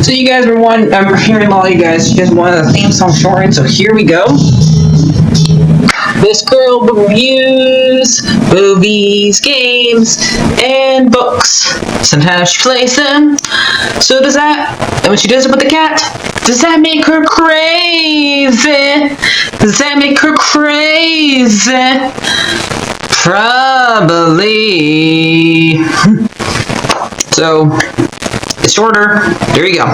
So you guys were I'm hearing a lot of you guys wanted a theme song shortened, so here we go. This girl reviews movies, games, and books. Sometimes she plays them. So does that, and when she does it with the cat, does that make her crazy? Does that make her crazy? Probably. So, it's shorter. There you go.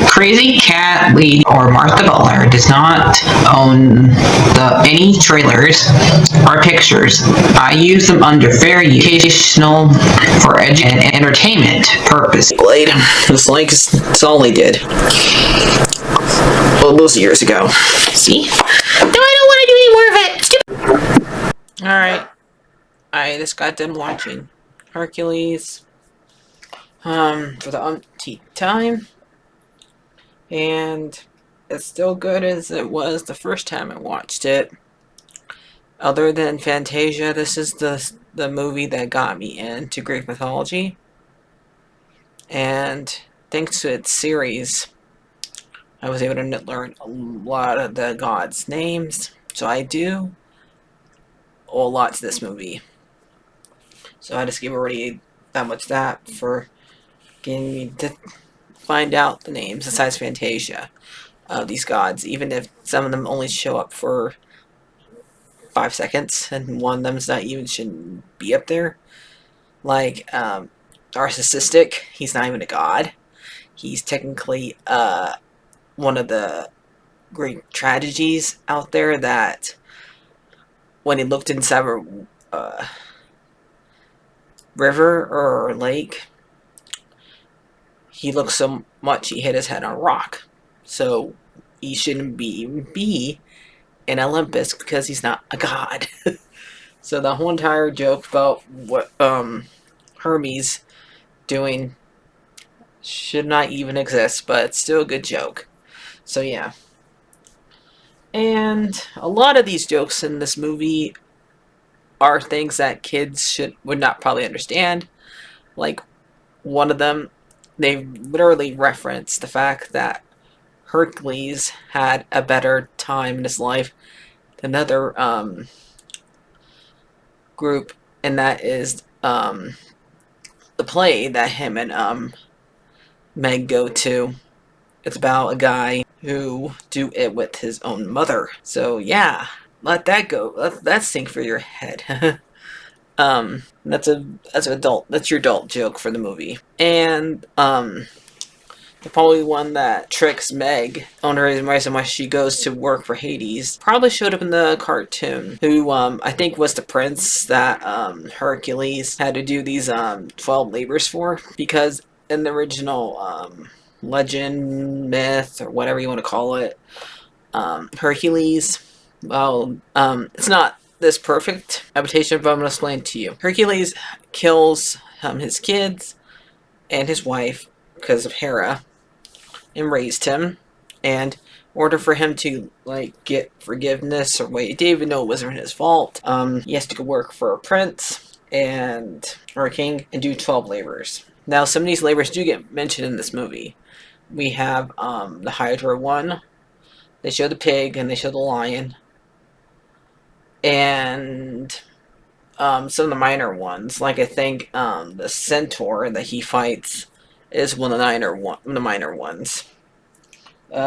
Crazycatlady or Martha Butler does not own any trailers or pictures. I use them under fair educational for and entertainment purpose. Blade. It's like it's all they did. Well, those years ago. See? No, I don't want to do any more of it. Alright. I just got done watching Hercules for the umpteenth time. And it's still good as it was the first time I watched it. Other than Fantasia, this is the movie that got me into Greek mythology. And thanks to its series, I was able to learn a lot of the gods' names. So I do owe a lot to this movie. So I just gave already that much that for getting me to find out the names besides Fantasia of these gods, even if some of them only show up for 5 seconds and one of them's not even shouldn't be up there. Like narcissistic, he's not even a god. He's technically one of the great tragedies out there that when he looked inside a river or lake, he looked so much he hit his head on a rock. So he shouldn't be in Olympus because he's not a god. So the whole entire joke about what Hermes doing should not even exist, but it's still a good joke. So yeah. And a lot of these jokes in this movie are things that kids would not probably understand. Like one of them, they literally reference the fact that Hercules had a better time in his life than another group, and that is the play that him and Meg go to. It's about a guy who do it with his own mother. So yeah, let that go. Let that sink for your head. That's your adult joke for the movie. And the probably one that tricks Meg on her reason why she goes to work for Hades probably showed up in the cartoon. Who I think was the prince that Hercules had to do these 12 labors for, because in the original legend, myth, or whatever you want to call it, Hercules, well, it's not this perfect adaptation, but I'm going to explain it to you. Hercules kills his kids and his wife because of Hera, and raised him, and in order for him to get forgiveness, or wait, he didn't even know it wasn't his fault, he has to go work for a prince or a king and do 12 labors. Now some of these labors do get mentioned in this movie. We have the Hydra one, they show the pig and they show the lion, and some of the minor ones, like I think the centaur that he fights is one of the minor ones.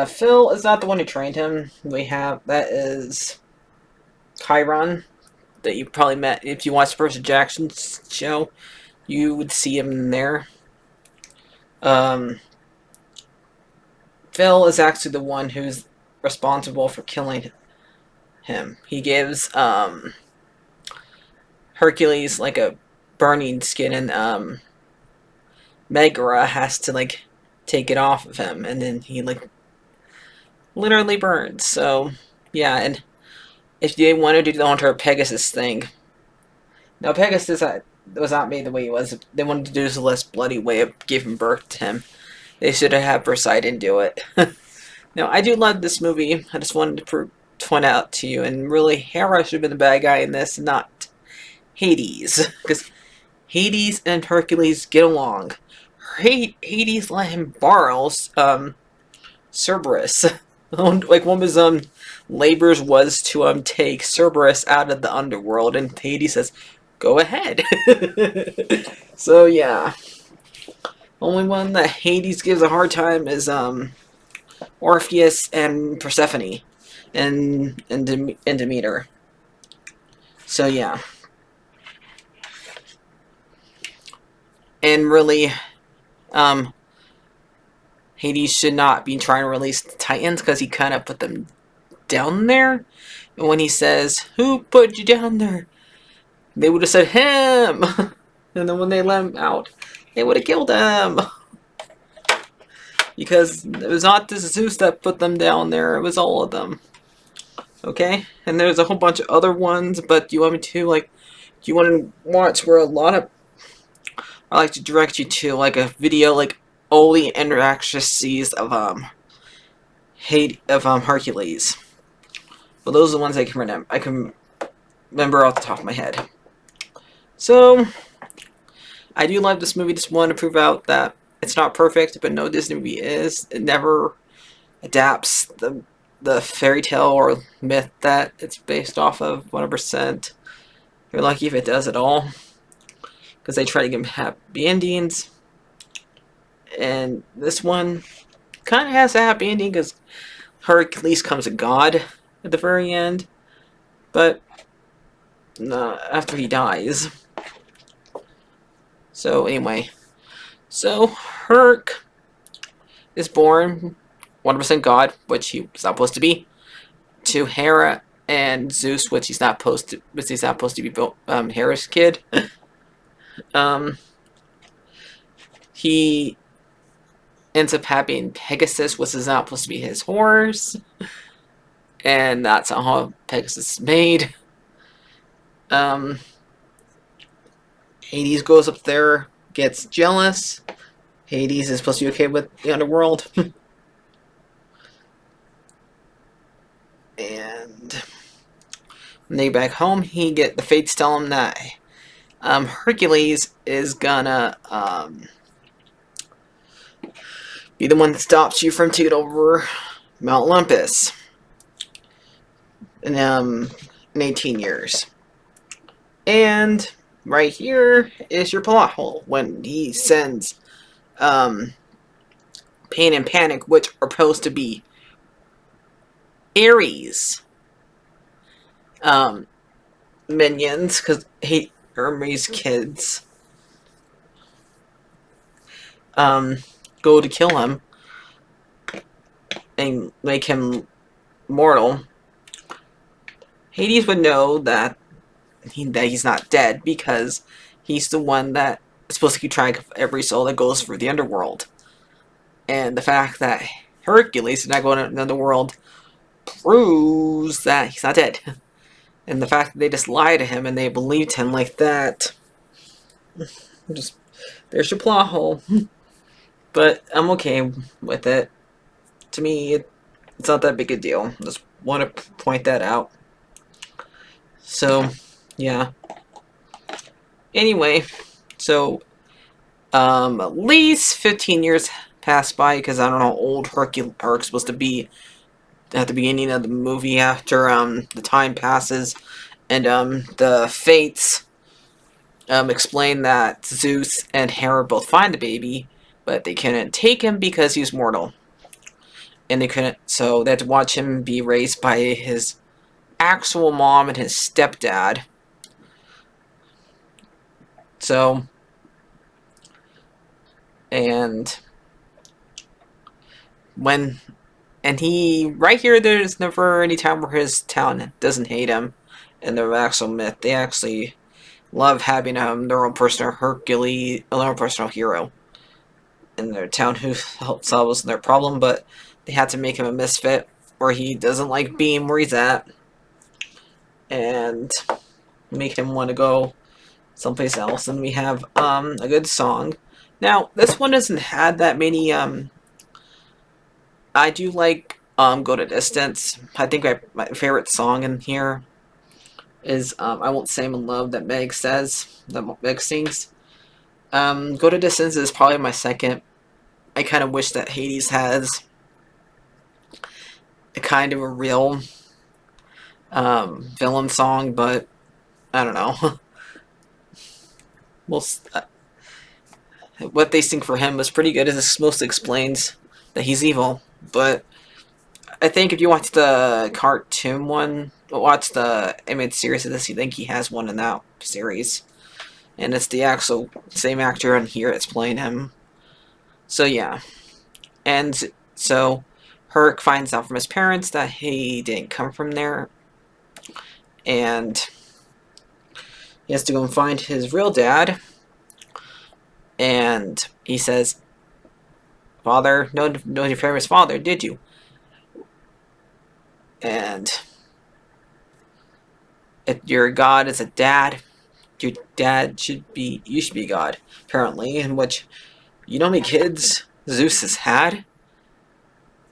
Phil is not the one who trained him. That is Chiron, that you probably met if you watched Percy Jackson's show. You would see him in there. Phil is actually the one who's responsible for killing him. He gives Hercules like a burning skin, and Megara has to take it off of him, and then he literally burns. So yeah, and if they wanted to do the entire Pegasus thing, now Pegasus was not made the way he was. They wanted to do this less bloody way of giving birth to him. They should have had Poseidon do it. Now I do love this movie. I just wanted to point out to you, and really Hera should have been the bad guy in this, not Hades, because Hades and Hercules get along. Hades let him borrow Cerberus. Like one of his labors was to take Cerberus out of the underworld, and Hades says, "Go ahead." So yeah, only one that Hades gives a hard time is Orpheus and Persephone, and Demeter. So yeah, and really, um, Hades should not be trying to release the Titans because he kind of put them down there. And when he says, "Who put you down there?" they would have said him. And then when they let him out, they would have killed him. Because it was not this Zeus that put them down there, it was all of them. Okay? And there's a whole bunch of other ones, but do you want me to, like, do you want to watch where a lot of... I like to direct you to, like, a video, like, all the intricacies of, Hercules. But those are the ones I can remember off the top of my head. So, I do love this movie. Just want to prove out that it's not perfect, but no Disney movie is. It never adapts the fairy tale or myth that it's based off of 100%. You're lucky if it does at all, because they try to give them happy endings. And this one kind of has a happy ending because Hercules comes a god at the very end, but after he dies. So anyway, so Herc is born 100% god, which he was not supposed to be, to Hera and Zeus, which he's not supposed to be Hera's kid. He ends up having Pegasus, which is not supposed to be his horse, and that's how Pegasus is made. Hades goes up there, gets jealous. Hades is supposed to be okay with the underworld. And when they get back home, the fates tell him that Hercules is gonna be the one that stops you from taking over Mount Olympus in 18 years. And right here is your plot hole when he sends Pain and Panic, which are supposed to be Ares minions, because Hermes kids go to kill him and make him mortal. Hades would know that he's not dead because he's the one that is supposed to keep track of every soul that goes through the underworld. And the fact that Hercules is not going to the underworld proves that he's not dead. And the fact that they just lied to him and they believed him like that, there's your plot hole. But I'm okay with it. To me, it's not that big a deal. Just want to point that out. So, yeah. Anyway, so at least 15 years passed by, because I don't know how old Herc's supposed to be at the beginning of the movie after the time passes, and the fates explain that Zeus and Hera both find the baby, but they couldn't take him because he's mortal. And they couldn't, so they had to watch him be raised by his actual mom and his stepdad. So, and right here, there's never any time where his town doesn't hate him. In the actual myth, they actually love having their own personal Hercules, their own personal hero in their town who helps solve their problem, but they had to make him a misfit, where he doesn't like being where he's at, and make him want to go someplace else. And we have a good song. Now, this one doesn't have that many. I do like Go to Distance. I think my favorite song in here is I Won't Say I'm in Love, that Meg says, that Meg sings. Go to Distance is probably my second. I kind of wish that Hades has a kind of a real villain song, but I don't know. Well, what they sing for him was pretty good. It mostly explains that he's evil. But I think if you watch the cartoon one, watch the animated series of this, you think he has one in that series. And it's the actual same actor in here that's playing him. So yeah. And so Herc finds out from his parents that he didn't come from there. And he has to go and find his real dad. And he says, Father, no your famous father, did you? And if your god is a dad, your dad you should be God, apparently. In which, you know how many kids Zeus has had?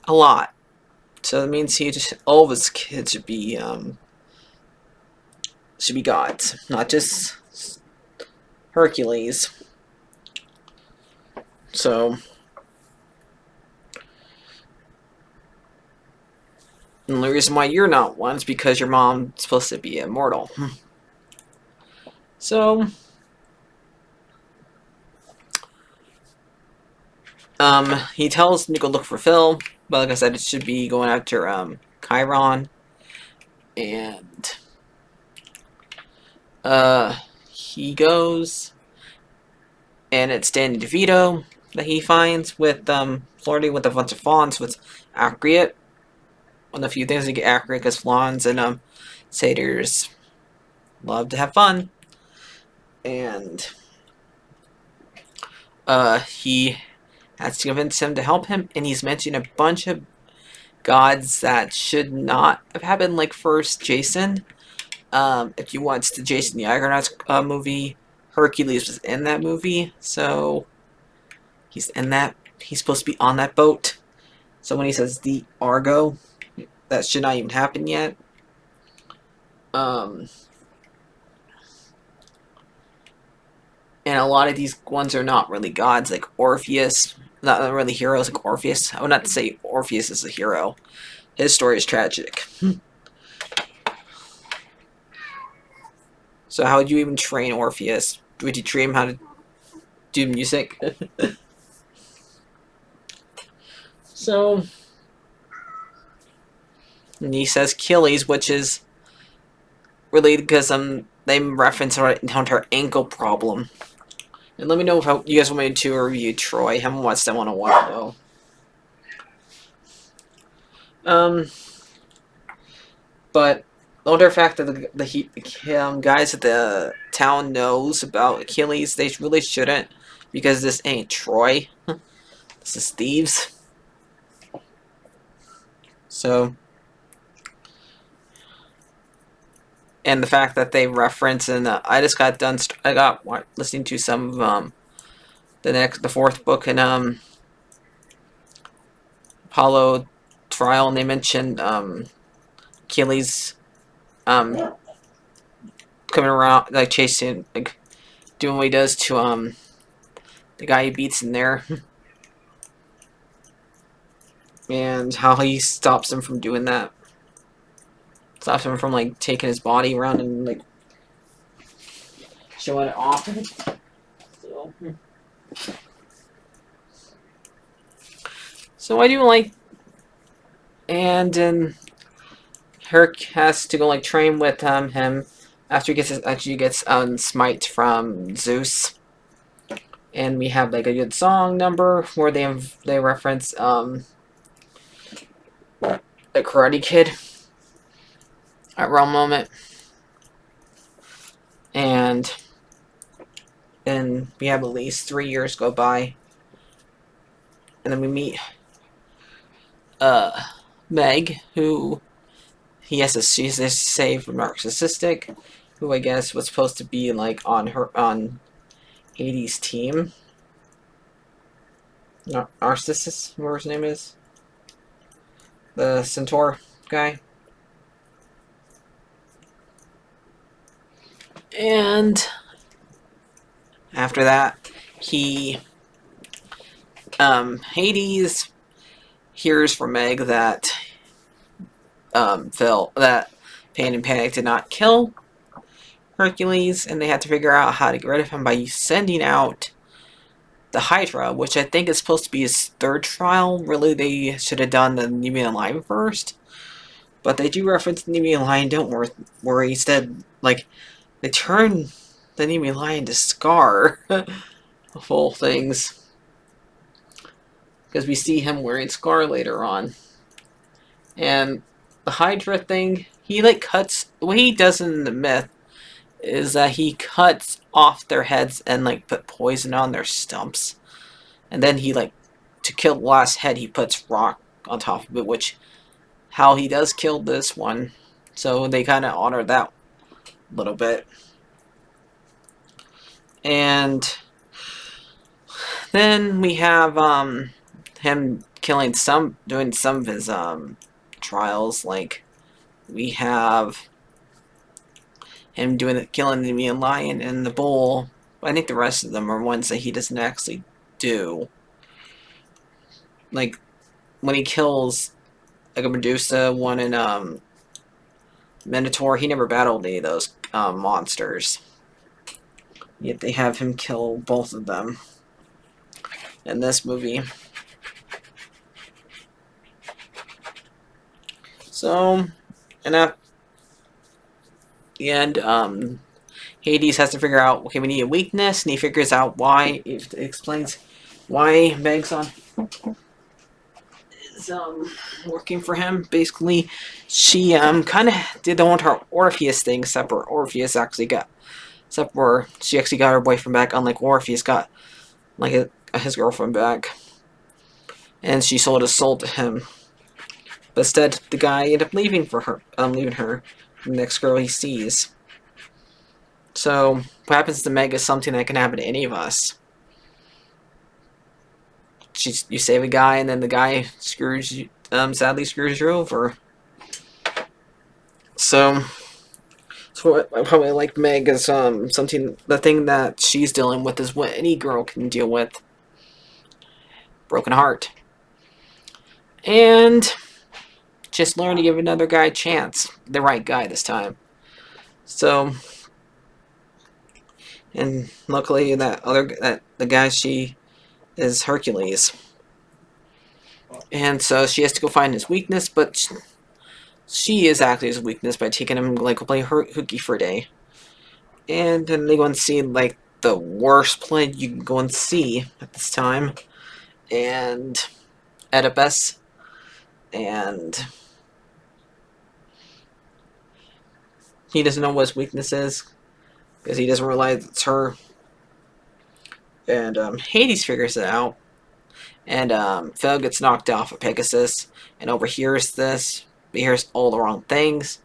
A lot. So that means all of his kids should be gods, not just Hercules. So, and the reason why you're not one is because your mom's supposed to be immortal. So, he tells him to go look for Phil, but like I said, it should be going after Chiron, and he goes, and it's Danny DeVito that he finds with flirting with a bunch of fawns with Acreate. One of the few things to get Acreate, because fawns and satyrs love to have fun, and he has to convince him to help him, and he's mentioning a bunch of gods that should not have happened, like first Jason. If you watch the Jason the Argonauts movie, Hercules was in that movie, so he's in that. He's supposed to be on that boat. So when he says the Argo, that should not even happen yet. And a lot of these ones are not really gods, like Orpheus. Not really heroes like Orpheus. I would not say Orpheus is a hero. His story is tragic. So how would you even train Orpheus? Would you train him how to do music? So, and he says Achilles, which is related because they reference her ankle problem. And let me know if you guys want me to review Troy. I haven't watched that one in a while though. But the older fact that the guys at the town knows about Achilles, they really shouldn't, because this ain't Troy. This is Thieves. So, and the fact that they reference, and I just got done. I got listening to some of the fourth book in Apollo Trial, and they mentioned Achilles coming around, like chasing, like doing what he does to the guy he beats in there, and how he stops him from doing that. Stops him from like taking his body around and like showing it off. So I do like, and then Herc has to go like train with him after he gets smite from Zeus, and we have like a good song number where they reference the Karate Kid at one moment, and then we have at least 3 years go by, and then we meet Meg, who she's to save from narcissistic, who I guess was supposed to be like on Hades' team. Narcissus, whatever his name is, the centaur guy. And after that, he Hades hears from Meg that that Pain and Panic did not kill Hercules, and they had to figure out how to get rid of him by sending out the Hydra, which I think is supposed to be his third trial. Really, they should have done the Nemean Lion first. But they do reference the Nemean Lion, don't worry. Instead, like, they turn the Nemean Lion to Scar of all things. Because we see him wearing Scar later on. And the Hydra thing, he, like, cuts... What he does in the myth is that he cuts off their heads and, like, put poison on their stumps. And then he, like, to kill the last head, he puts rock on top of it, which, how he does kill this one. So they kind of honor that a little bit. And then we have, him killing doing some of his, trials. Like, we have him killing the Nemean Lion and the Bull. I think the rest of them are ones that he doesn't actually do. Like, when he kills, like, a Medusa, one in, Minotaur, he never battled any of those, monsters. Yet they have him kill both of them in this movie. So, and at the end, Hades has to figure out, okay, we need a weakness, and he figures out why. It explains why Meg's is working for him. Basically, she kind of did the whole Orpheus thing, except for Orpheus actually got, except for she actually got her boyfriend back, unlike Orpheus got like his girlfriend back, and she sold his soul to him. But instead, the guy ended up leaving her, the next girl he sees. So, what happens to Meg is something that can happen to any of us. You save a guy, and then the guy screws you, sadly screws you over. So what I probably like Meg is the thing that she's dealing with is what any girl can deal with. Broken heart. And just learn to give another guy a chance. The right guy this time. So, and luckily the guy she is Hercules. And so she has to go find his weakness, but she is actually his weakness by taking him, like, to play hooky for a day. And then they go and see, like, the worst play you can go and see at this time. And Oedipus. And he doesn't know what his weakness is, because he doesn't realize it's her. And Hades figures it out. And Phil gets knocked off of Pegasus and overhears this. He hears all the wrong things,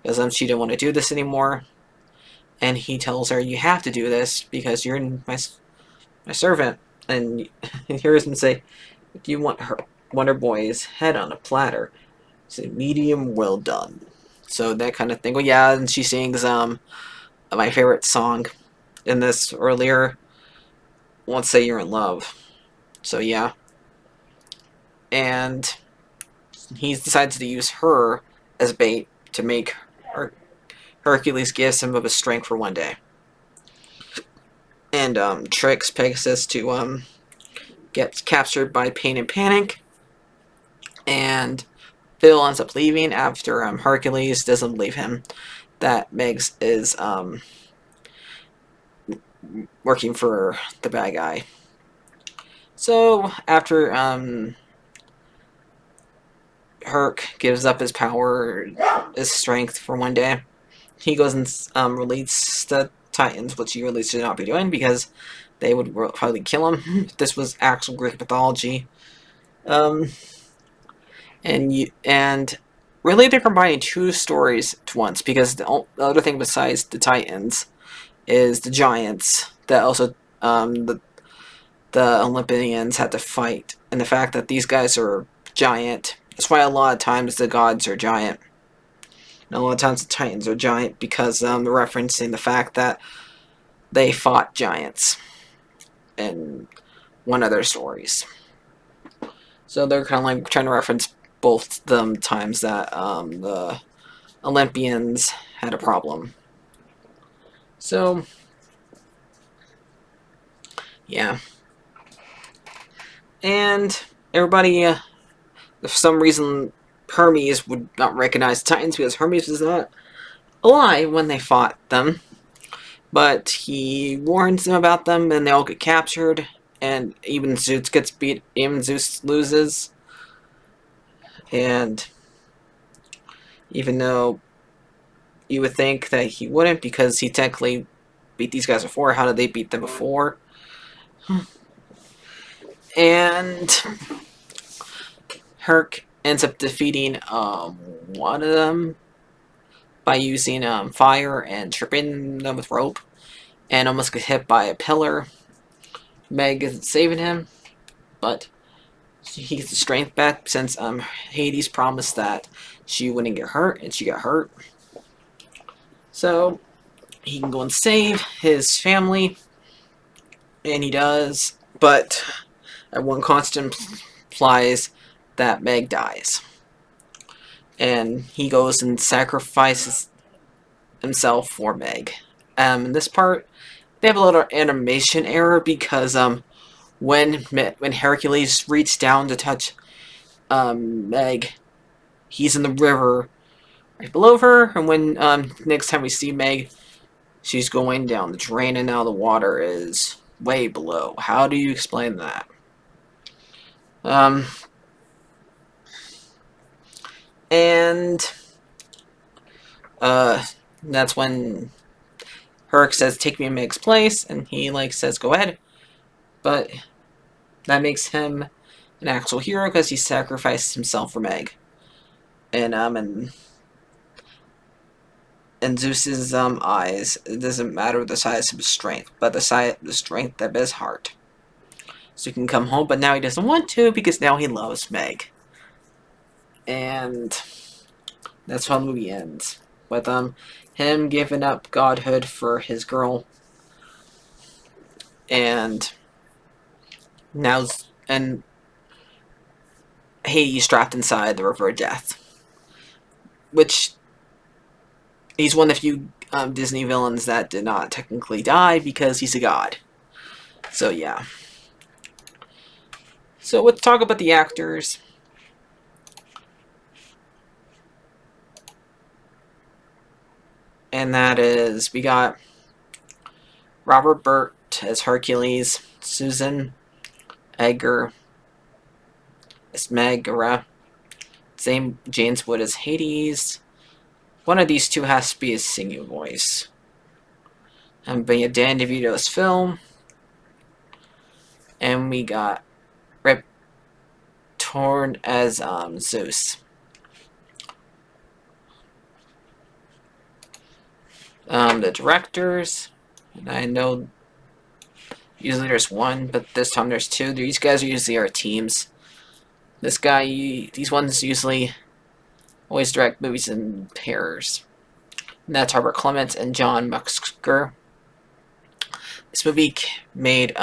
because she didn't want to do this anymore. And he tells her, you have to do this because you're my servant. And he hears him say, do you want Wonder Boy's head on a platter? Say, medium well done. So that kind of thing. Well, yeah, and she sings my favorite song in this earlier, Won't Say You're in Love. So yeah. And he decides to use her as bait to make Hercules give some of his strength for one day. And tricks Pegasus to get captured by Pain and Panic. And Phil ends up leaving after Hercules doesn't believe him that Megs is working for the bad guy. So after Herc gives up his power, his strength for one day, he goes and releases the Titans, which he really should not be doing because they would probably kill him if this was actual Greek mythology. And really they're combining two stories at once, because the other thing besides the Titans is the giants that also the Olympians had to fight, and the fact that these guys are giant. That's why a lot of times the gods are giant. And a lot of times the Titans are giant, because they're referencing the fact that they fought giants. in one of their stories. So they're kind of like trying to reference both the times that the Olympians had a problem. So, yeah. And everybody, for some reason, Hermes would not recognize Titans because Hermes was not alive when they fought them. But he warns them about them, and they all get captured. And even Zeus gets beat. Even Zeus loses. And even though you would think that he wouldn't, because he technically beat these guys before, how did they beat them before? And Herc ends up defeating one of them by using fire and tripping them with rope, and almost gets hit by a pillar. Meg isn't saving him, but he gets the strength back since Hades promised that she wouldn't get hurt, and she got hurt. So he can go and save his family, and he does, but at one constant implies that Meg dies. And he goes and sacrifices himself for Meg. In this part, they have a little animation error because when Hercules reached down to touch Meg, he's in the river right below her, and when next time we see Meg, she's going down the drain, and now the water is way below. How do you explain that? And that's when Herc says, "Take me in Meg's place," and he says, "Go ahead," but that makes him an actual hero because he sacrificed himself for Meg. And in Zeus's eyes, it doesn't matter the size of his strength, but the strength of his heart. So he can come home, but now he doesn't want to because now he loves Meg. And that's how the movie ends, with him giving up godhood for his girl, and now Hades trapped inside the River of Death, which he's one of the few Disney villains that did not technically die because he's a god. So yeah. So let's talk about the actors. And that is, we got Robert Burt as Hercules, Susan Egger as Megara, James Wood as Hades. One of these two has to be a singing voice. And we have Dan DeVito's film. And we got Rip Torn as Zeus. The directors, and I know usually there's one, but this time there's two. These guys are usually our teams. This guy, these ones usually always direct movies in pairs. And that's Robert Clements and John Musker. This movie made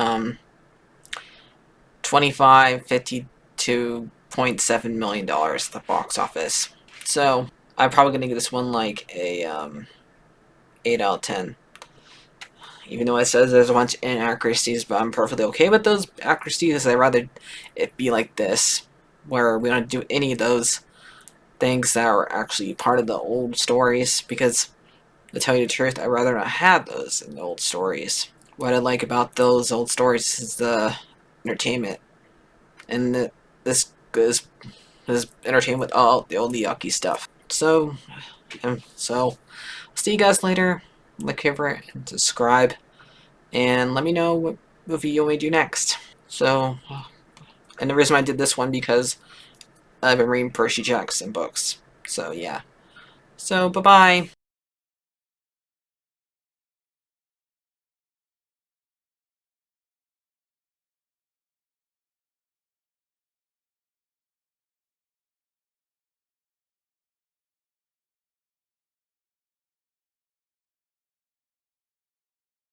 $52.7 million at the box office. So I'm probably gonna give this one like a 8 out of 10. Even though it says there's a bunch of inaccuracies, but I'm perfectly okay with those accuracies because I'd rather it be like this, where we don't do any of those things that are actually part of the old stories, because to tell you the truth, I'd rather not have those in the old stories. What I like about those old stories is the entertainment, and this is entertainment with all the old yucky stuff. So see you guys later. Like, favorite, and subscribe, and let me know what movie you want me to do next. So, and the reason I did this one because I've been reading Percy Jackson books. So yeah. So bye bye.